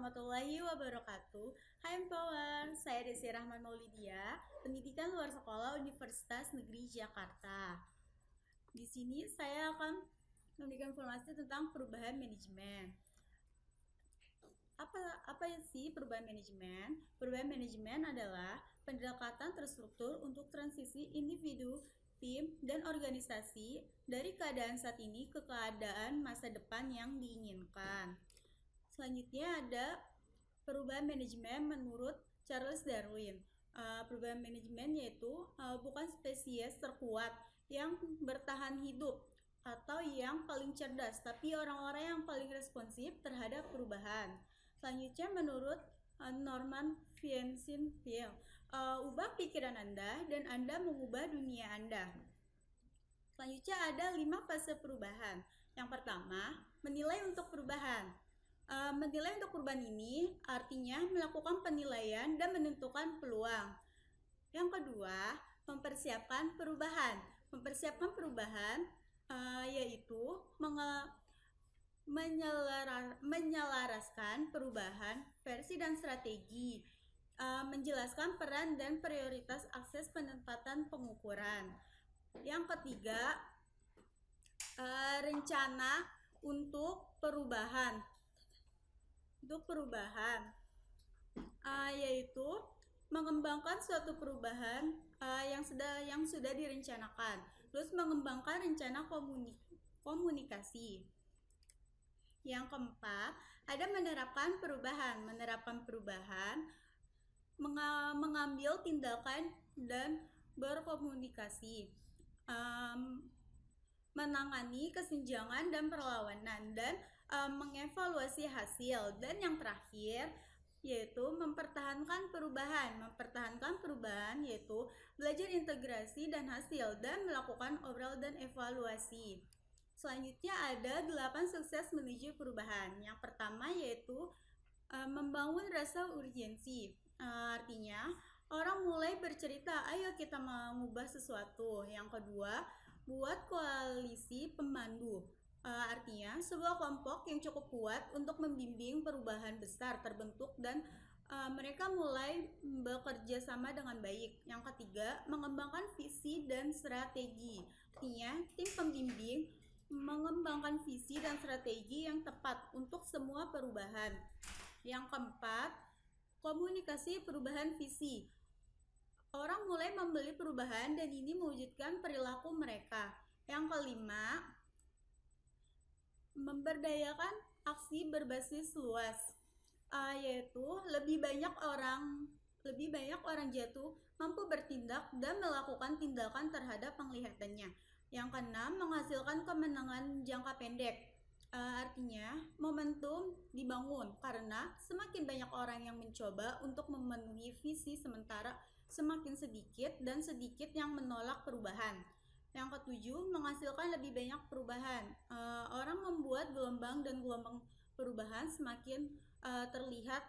warahmatullahi wabarakatuh. Hai Empower, saya Desi Rahman Maulidia, Pendidikan Luar Sekolah Universitas Negeri Jakarta. Di sini saya akan memberikan informasi tentang perubahan manajemen. Apa sih perubahan manajemen? Perubahan manajemen adalah pendekatan terstruktur untuk transisi individu, tim, dan organisasi dari keadaan saat ini ke keadaan masa depan yang diinginkan. Selanjutnya ada perubahan manajemen menurut Charles Darwin. Perubahan manajemen yaitu bukan spesies terkuat yang bertahan hidup atau yang paling cerdas, tapi orang-orang yang paling responsif terhadap perubahan. Selanjutnya menurut Norman Vincent Peale, ubah pikiran Anda dan Anda mengubah dunia Anda. Selanjutnya ada 5 fase perubahan. Yang pertama, menilai untuk perubahan. Menilai untuk perubahan ini artinya melakukan penilaian dan menentukan peluang. Yang kedua, mempersiapkan perubahan. Mempersiapkan perubahan yaitu menyelaraskan perubahan versi dan strategi, menjelaskan peran dan prioritas akses penempatan pengukuran. Yang ketiga, rencana untuk perubahan. Yaitu mengembangkan suatu perubahan yang sudah direncanakan, terus mengembangkan rencana komunikasi. Yang keempat, ada menerapkan perubahan. Menerapkan perubahan, mengambil tindakan dan berkomunikasi, menangani kesenjangan dan perlawanan, dan mengevaluasi hasil. Dan yang terakhir yaitu mempertahankan perubahan. Mempertahankan perubahan yaitu belajar integrasi dan hasil dan melakukan obrol dan evaluasi. Selanjutnya ada 8 sukses menuju perubahan. Yang pertama yaitu membangun rasa urgensi. Artinya orang mulai bercerita, ayo kita mengubah sesuatu. Yang kedua, buat koalisi pemandu. Artinya sebuah kelompok yang cukup kuat untuk membimbing perubahan besar terbentuk dan mereka mulai bekerja sama dengan baik. Yang ketiga, mengembangkan visi dan strategi. Artinya tim pembimbing mengembangkan visi dan strategi yang tepat untuk semua perubahan. Yang keempat, komunikasi perubahan visi. Orang mulai membeli perubahan dan ini mewujudkan perilaku mereka. Yang kelima, memberdayakan aksi berbasis luas, yaitu lebih banyak orang jatuh mampu bertindak dan melakukan tindakan terhadap penglihatannya. Yang keenam, menghasilkan kemenangan jangka pendek. Artinya momentum dibangun karena semakin banyak orang yang mencoba untuk memenuhi visi sementara semakin sedikit yang menolak perubahan. Yang ketujuh, menghasilkan lebih banyak perubahan. Orang membuat gelombang dan gelombang perubahan semakin terlihat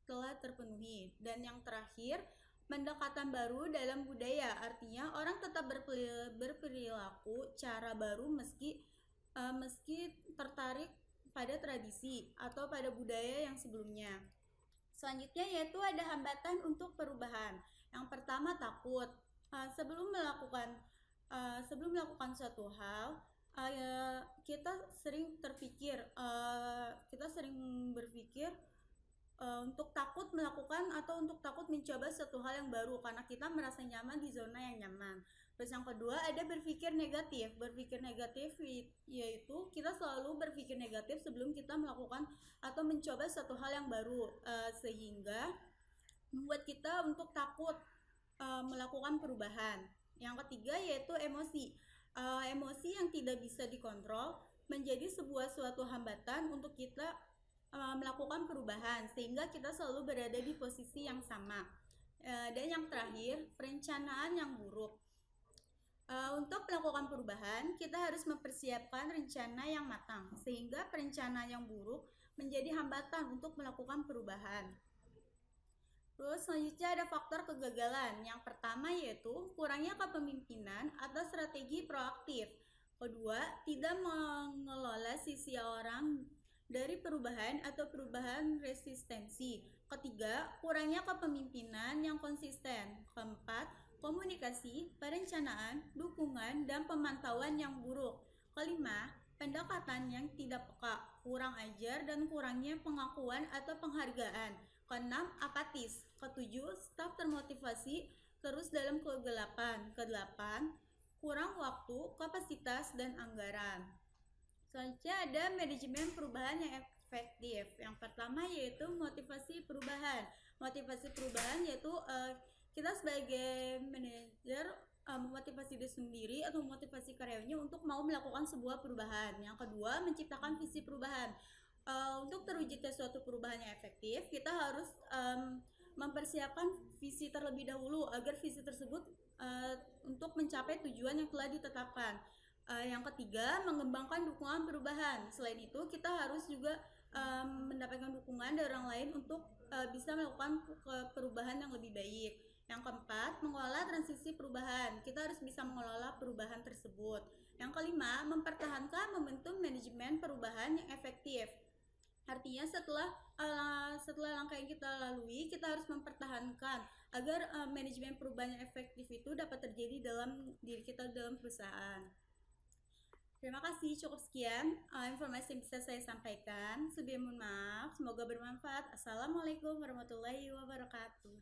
telah terpenuhi. Dan yang terakhir, pendekatan baru dalam budaya. Artinya orang tetap berperilaku cara baru meski tertarik pada tradisi atau pada budaya yang sebelumnya. Selanjutnya yaitu ada hambatan untuk perubahan. Yang pertama, takut. Sebelum melakukan suatu hal, kita sering berpikir untuk takut melakukan atau untuk takut mencoba suatu hal yang baru karena kita merasa nyaman di zona yang nyaman. Terus yang kedua ada berpikir negatif. Berpikir negatif yaitu kita selalu berpikir negatif sebelum kita melakukan atau mencoba suatu hal yang baru, sehingga membuat kita untuk takut melakukan perubahan. Yang ketiga yaitu emosi. Emosi yang tidak bisa dikontrol menjadi suatu hambatan untuk kita melakukan perubahan sehingga kita selalu berada di posisi yang sama. Dan yang terakhir, perencanaan yang buruk. Untuk melakukan perubahan, kita harus mempersiapkan rencana yang matang sehingga perencanaan yang buruk menjadi hambatan untuk melakukan perubahan. Terus selanjutnya ada faktor kegagalan. Yang pertama yaitu kurangnya kepemimpinan atau strategi proaktif. Kedua, tidak mengelola sisi orang dari perubahan atau perubahan resistensi. Ketiga, kurangnya kepemimpinan yang konsisten. Keempat, komunikasi, perencanaan, dukungan, dan pemantauan yang buruk. Kelima, pendekatan yang tidak peka, kurang ajar, dan kurangnya pengakuan atau penghargaan. Keenam, apatis. Ketujuh, staf termotivasi terus dalam kegelapan. Kedelapan, kurang waktu, kapasitas, dan anggaran. Selanjutnya ada manajemen perubahan yang efektif. Yang pertama yaitu motivasi perubahan. Motivasi perubahan yaitu kita sebagai manajer memotivasi diri sendiri atau memotivasi karyawannya untuk mau melakukan sebuah perubahan. Yang kedua, menciptakan visi perubahan. Untuk terwujudnya suatu perubahan yang efektif, kita harus mempersiapkan visi terlebih dahulu agar visi tersebut untuk mencapai tujuan yang telah ditetapkan. Yang ketiga, mengembangkan dukungan perubahan. Selain itu, kita harus juga mendapatkan dukungan dari orang lain untuk bisa melakukan perubahan yang lebih baik. Yang keempat, mengelola transisi perubahan. Kita harus bisa mengelola perubahan tersebut. Yang kelima, mempertahankan momentum manajemen perubahan yang efektif. Artinya setelah langkah yang kita lalui, kita harus mempertahankan agar manajemen perubahan yang efektif itu dapat terjadi dalam diri kita dalam perusahaan. Terima kasih, cukup sekian informasi yang bisa saya sampaikan. Sebelum mohon maaf, semoga bermanfaat. Assalamualaikum warahmatullahi wabarakatuh.